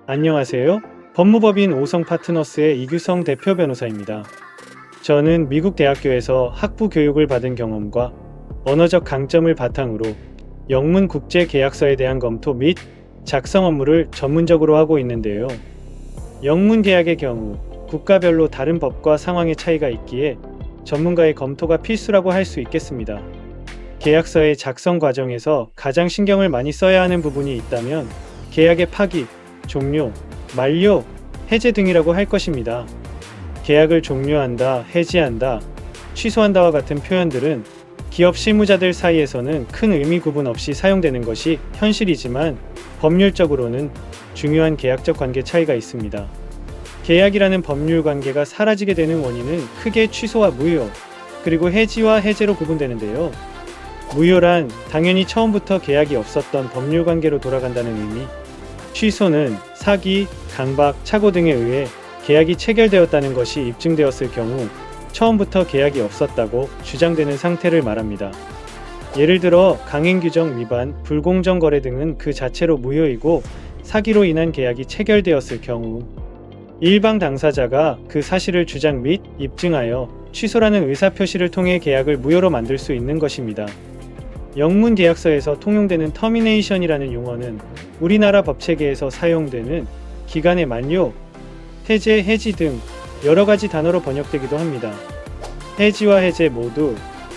안녕하세요. 법무법인 오성 파트너스의 이규성 대표 변호사입니다. 저는 미국 대학교에서 학부 교육을 받은 경험과 언어적 강점을 바탕으로 영문 국제 계약서에 대한 검토 및 작성 업무를 전문적으로 하고 있는데요. 영문 계약의 경우 국가별로 다른 법과 상황의 차이가 있기에 전문가의 검토가 필수라고 할 수 있겠습니다. 계약서의 작성 과정에서 가장 신경을 많이 써야 하는 부분이 있다면 계약의 파기, 종료, 만료, 해제 등이라고 할 것입니다. 계약을 종료한다, 해지한다, 취소한다와 같은 표현들은 기업 실무자들 사이에서는 큰 의미 구분 없이 사용되는 것이 현실이지만 법률적으로는 중요한 계약적 관계 차이가 있습니다. 계약이라는 법률 관계가 사라지게 되는 원인은 크게 취소와 무효, 그리고 해지와 해제로 구분되는데요. 무효란 당연히 처음부터 계약이 없었던 법률 관계로 돌아간다는 의미, 취소는 사기, 강박, 착오 등에 의해 계약이 체결되었다는 것이 입증되었을 경우 처음부터 계약이 없었다고 주장되는 상태를 말합니다. 예를 들어 강행규정 위반, 불공정 거래 등은 그 자체로 무효이고 사기로 인한 계약이 체결되었을 경우 일방 당사자가 그 사실을 주장 및 입증하여 취소라는 의사표시를 통해 계약을 무효로 만들 수 있는 것입니다. 영문 계약서에서 통용되는 터미네이션이라는 용어는 우리나라 법체계에서 사용되는 기간의 만료, 해제, 해지 등 여러 가지 단어로 번역되기도 합니다. 해지와 해제 모두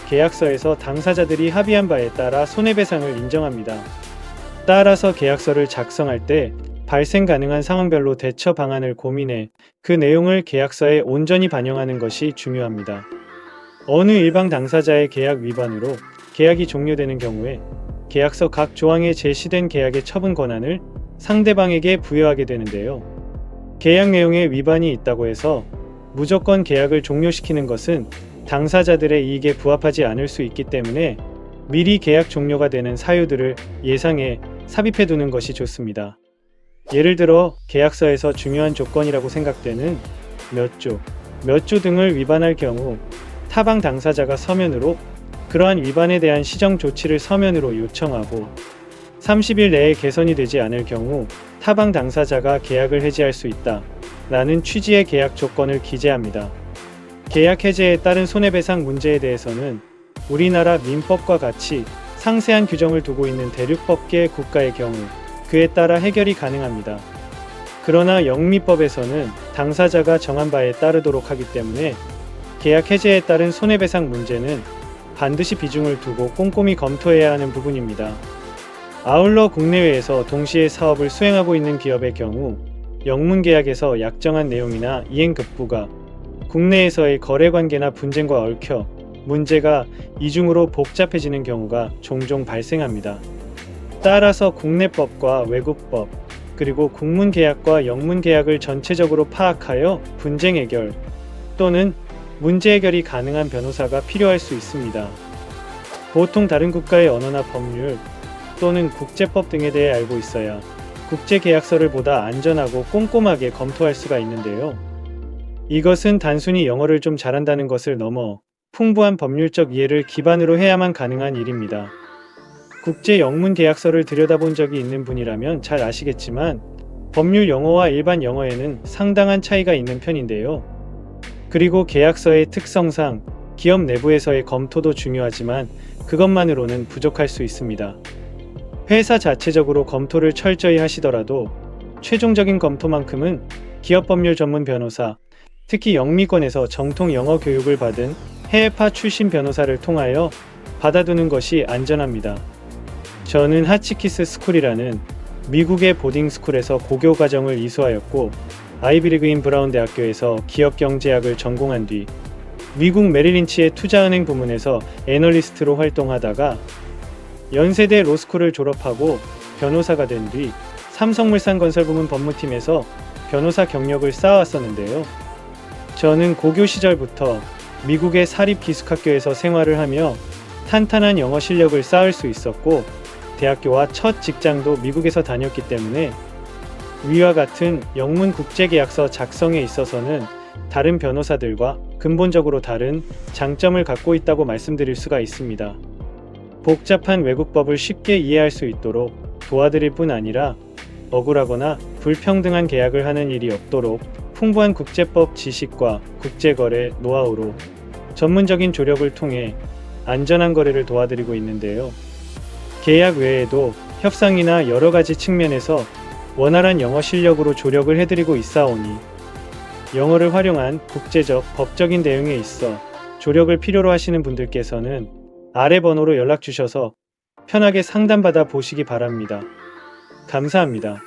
계약서에서 당사자들이 합의한 바에 따라 손해배상을 인정합니다. 따라서 계약서를 작성할 때 발생 가능한 상황별로 대처 방안을 고민해 그 내용을 계약서에 온전히 반영하는 것이 중요합니다. 어느 일방 당사자의 계약 위반으로 계약이 종료되는 경우에 계약서 각 조항에 제시된 계약의 처분 권한을 상대방에게 부여하게 되는데요. 계약 내용에 위반이 있다고 해서 무조건 계약을 종료시키는 것은 당사자들의 이익에 부합하지 않을 수 있기 때문에 미리 계약 종료가 되는 사유들을 예상해 삽입해 두는 것이 좋습니다. 예를 들어 계약서에서 중요한 조건이라고 생각되는 몇 조 등을 위반할 경우 타방 당사자가 서면으로 그러한 위반에 대한 시정 조치를 서면으로 요청하고 30일 내에 개선이 되지 않을 경우 타방 당사자가 계약을 해지할 수 있다 라는 취지의 계약 조건을 기재합니다. 계약 해제에 따른 손해배상 문제에 대해서는 우리나라 민법과 같이 상세한 규정을 두고 있는 대륙법계 국가의 경우 그에 따라 해결이 가능합니다. 그러나 영미법에서는 당사자가 정한 바에 따르도록 하기 때문에 계약 해제에 따른 손해배상 문제는 반드시 비중을 두고 꼼꼼히 검토해야 하는 부분입니다. 아울러 국내외에서 동시에 사업을 수행하고 있는 기업의 경우 영문 계약에서 약정한 내용이나 이행급부가 국내에서의 거래관계나 분쟁과 얽혀 문제가 이중으로 복잡해지는 경우가 종종 발생합니다. 따라서 국내법과 외국법, 그리고 국문계약과 영문계약을 전체적으로 파악하여 분쟁 해결 또는 문제 해결이 가능한 변호사가 필요할 수 있습니다. 보통 다른 국가의 언어나 법률 또는 국제법 등에 대해 알고 있어야 국제계약서를 보다 안전하고 꼼꼼하게 검토할 수가 있는데요. 이것은 단순히 영어를 좀 잘한다는 것을 넘어 풍부한 법률적 이해를 기반으로 해야만 가능한 일입니다. 국제 영문 계약서를 들여다본 적이 있는 분이라면 잘 아시겠지만 법률 영어와 일반 영어에는 상당한 차이가 있는 편인데요. 그리고 계약서의 특성상 기업 내부에서의 검토도 중요하지만 그것만으로는 부족할 수 있습니다. 회사 자체적으로 검토를 철저히 하시더라도 최종적인 검토만큼은 기업 법률 전문 변호사, 특히 영미권에서 정통 영어 교육을 받은 해외파 출신 변호사를 통하여 받아두는 것이 안전합니다. 저는 하치키스 스쿨이라는 미국의 보딩스쿨에서 고교 과정을 이수하였고 아이비리그인 브라운 대학교에서 기업경제학을 전공한 뒤 미국 메릴린치의 투자은행 부문에서 애널리스트로 활동하다가 연세대 로스쿨을 졸업하고 변호사가 된 뒤 삼성물산건설 부문 법무팀에서 변호사 경력을 쌓아왔었는데요. 저는 고교 시절부터 미국의 사립기숙학교에서 생활을 하며 탄탄한 영어 실력을 쌓을 수 있었고 대학교와 첫 직장도 미국에서 다녔기 때문에 위와 같은 영문 국제계약서 작성에 있어서는 다른 변호사들과 근본적으로 다른 장점을 갖고 있다고 말씀드릴 수가 있습니다. 복잡한 외국법을 쉽게 이해할 수 있도록 도와드릴 뿐 아니라 억울하거나 불평등한 계약을 하는 일이 없도록 풍부한 국제법 지식과 국제거래 노하우로 전문적인 조력을 통해 안전한 거래를 도와드리고 있는데요. 계약 외에도 협상이나 여러 가지 측면에서 원활한 영어 실력으로 조력을 해드리고 있사오니 영어를 활용한 국제적 법적인 대응에 있어 조력을 필요로 하시는 분들께서는 아래 번호로 연락 주셔서 편하게 상담받아 보시기 바랍니다. 감사합니다.